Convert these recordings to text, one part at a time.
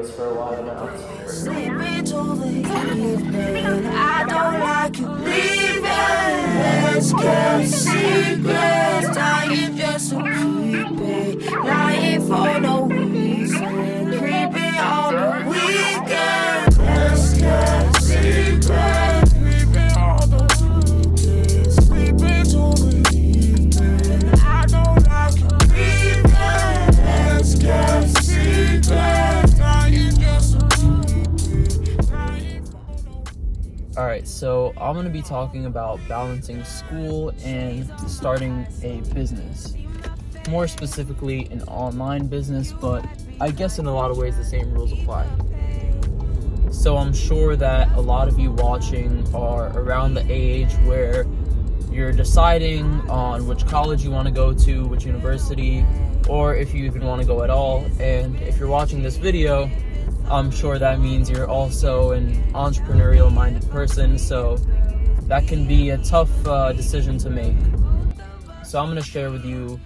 for a while now. I don't like you leaving. Let's get secrets. Dying just so creepy. Lying for no reason. Creepy on the weekend. Let's get secrets. Creepy on the weekends. Creepy to the evening. I don't like you leaving. Let's get secrets. Dying just so Alright, so I'm going to be talking about balancing school and starting a business. More specifically, an online business, but I guess in a lot of ways the same rules apply. So I'm sure that a lot of you watching are around the age where you're deciding on which college you want to go to, which university, or if you even want to go at all. And if you're watching this video, I'm sure that means you're also an entrepreneurial-minded person, so that can be a tough decision to make. So I'm going to share with you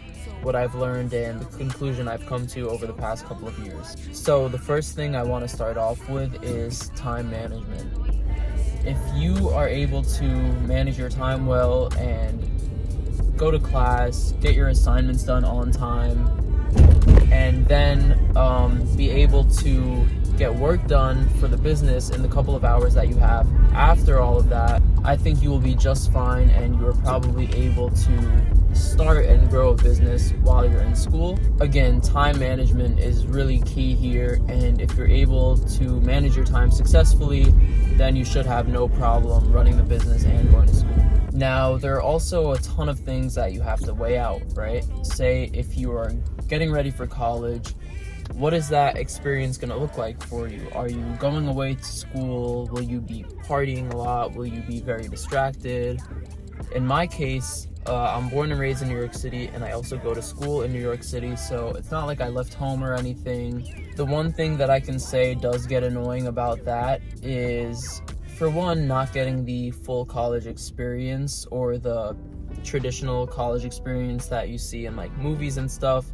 what I've learned and the conclusion I've come to over the past couple of years. So the first thing I want to start off with is time management. If you are able to manage your time well and go to class, get your assignments done on time, and then be able to get work done for the business in the couple of hours that you have after all of that, I think you will be just fine, and you're probably able to start and grow a business while you're in school. Again, time management is really key here, and if you're able to manage your time successfully, then you should have no problem running the business and going to school. Now, there are also a ton of things that you have to weigh out, right? Say if you are getting ready for college, what is that experience going to look like for you? Are you going away to school? Will you be partying a lot? Will you be very distracted? In my case, I'm born and raised in New York City, and I also go to school in New York City, so it's not like I left home or anything. The one thing that I can say does get annoying about that is, for one, not getting the full college experience or the traditional college experience that you see in like movies and stuff,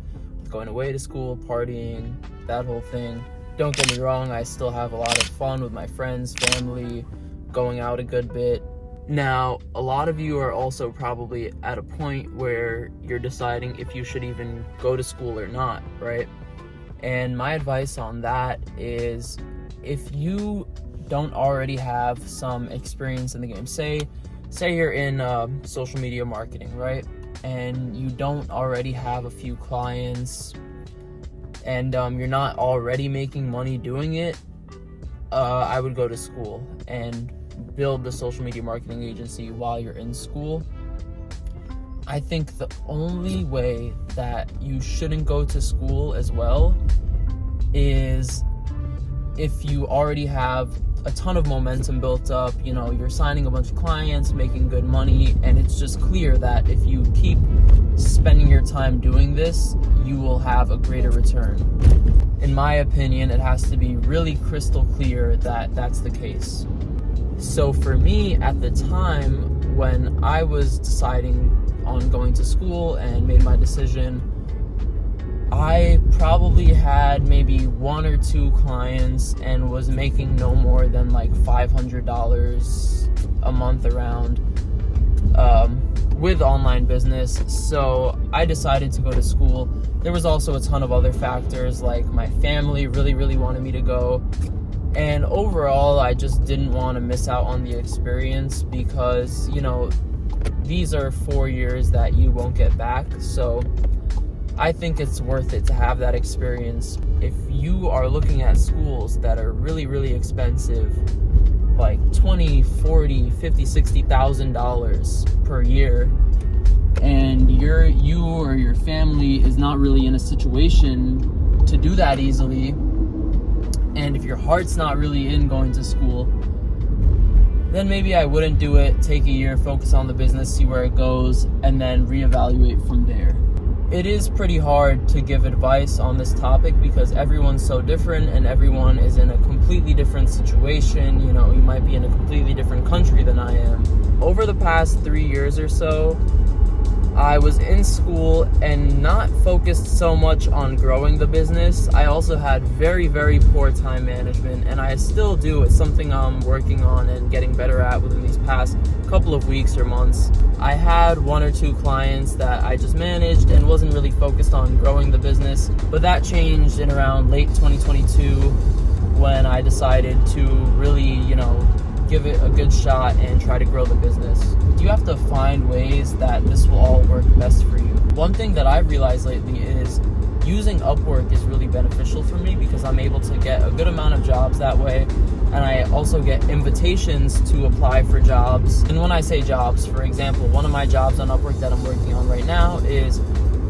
going away to school, partying, that whole thing. Don't get me wrong, I still have a lot of fun with my friends, family, going out a good bit. Now, a lot of you are also probably at a point where you're deciding if you should even go to school or not, right? And my advice on that is, if you don't already have some experience in the game, say you're in social media marketing, right? And you don't already have a few clients, and you're not already making money doing it, I would go to school and build the social media marketing agency while you're in school. I think the only way that you shouldn't go to school as well is if you already have a ton of momentum built up, you know, you're signing a bunch of clients, making good money, and it's just clear that if you keep spending your time doing this, you will have a greater return. In my opinion, it has to be really crystal clear that that's the case. So for me, at the time when I was deciding on going to school and made my decision, I probably had maybe one or two clients and was making no more than like $500 a month around with online business. So I decided to go to school. There was also a ton of other factors, like my family really wanted me to go. And overall, I just didn't want to miss out on the experience because, you know, these are 4 years that you won't get back. So I think it's worth it to have that experience. If you are looking at schools that are really expensive, like $20, $40, $50, $60,000 per year, and you or your family is not really in a situation to do that easily, and if your heart's not really in going to school, then maybe I wouldn't do it. Take a year, focus on the business, see where it goes, and then reevaluate from there. It is pretty hard to give advice on this topic because everyone's so different and everyone is in a completely different situation. You know, you might be in a completely different country than I am. Over the past 3 years or so, I was in school and not focused so much on growing the business. I also had very, very poor time management, and I still do. It's something I'm working on and getting better at within these past couple of weeks or months. I had 1 or 2 clients that I just managed and wasn't really focused on growing the business, but that changed in around late 2022 when I decided to really, give it a good shot and try to grow the business. You have to find ways that this will all work best for you. One thing that I've realized lately is using Upwork is really beneficial for me because I'm able to get a good amount of jobs that way, and I also get invitations to apply for jobs. And when I say jobs, for example, one of my jobs on Upwork that I'm working on right now is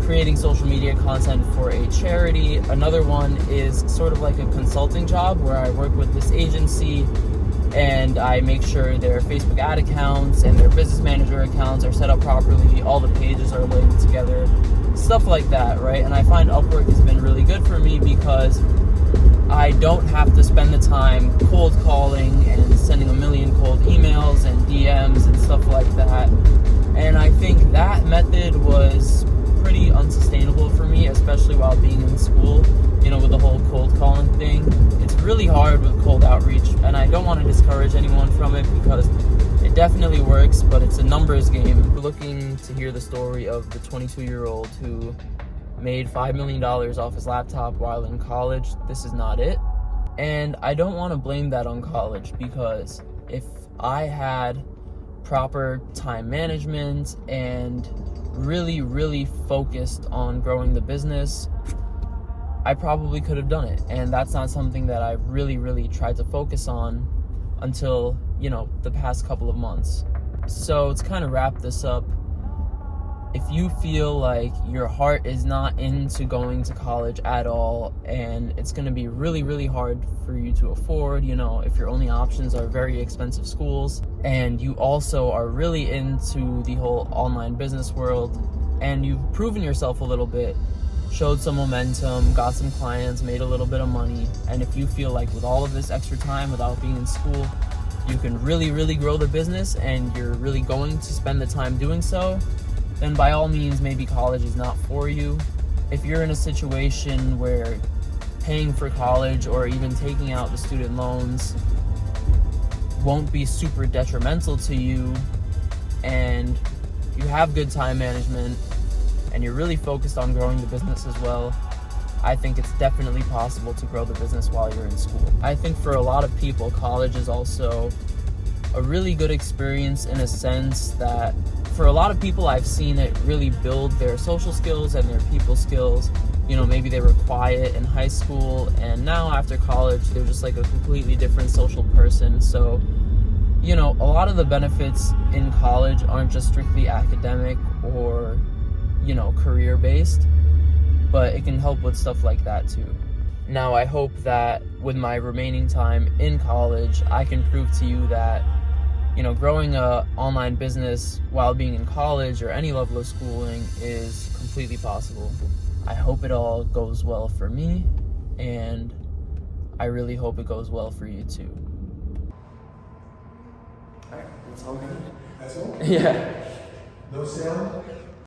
creating social media content for a charity. Another one is sort of like a consulting job where I work with this agency and I make sure their Facebook ad accounts and their business manager accounts are set up properly, all the pages are linked together, stuff like that, right? And I find Upwork has been really good for me because I don't have to spend the time cold calling and sending a million cold emails and DMs and stuff like that. And I think that method was pretty unsustainable for me, especially while being in school, with the whole cold calling thing. It's really hard with cold outreach, and I don't want to discourage anyone from it because it definitely works, but it's a numbers game. We're looking to hear the story of the 22-year-old who made $5 million off his laptop while in college. This is not it. And I don't want to blame that on college because if I had proper time management and really, really focused on growing the business, I probably could have done it. And that's not something that I really, really tried to focus on until, the past couple of months. So to kind of wrap this up, if you feel like your heart is not into going to college at all and it's going to be really, really hard for you to afford, if your only options are very expensive schools, and you also are really into the whole online business world and you've proven yourself a little bit, showed some momentum, got some clients, made a little bit of money, and if you feel like with all of this extra time without being in school, you can really, really grow the business and you're really going to spend the time doing so, then by all means, maybe college is not for you. If you're in a situation where paying for college or even taking out the student loans won't be super detrimental to you, and you have good time management, and you're really focused on growing the business as well, I think it's definitely possible to grow the business while you're in school. I think for a lot of people, college is also a really good experience in a sense that for a lot of people, I've seen it really build their social skills and their people skills. Maybe they were quiet in high school, and now after college, they're just like a completely different social person. So, a lot of the benefits in college aren't just strictly academic or, career-based, but it can help with stuff like that too. Now, I hope that with my remaining time in college, I can prove to you that growing a online business while being in college or any level of schooling is completely possible. I hope it all goes well for me, and I really hope it goes well for you too. Alright, that's all good. That's all? Yeah. No sound?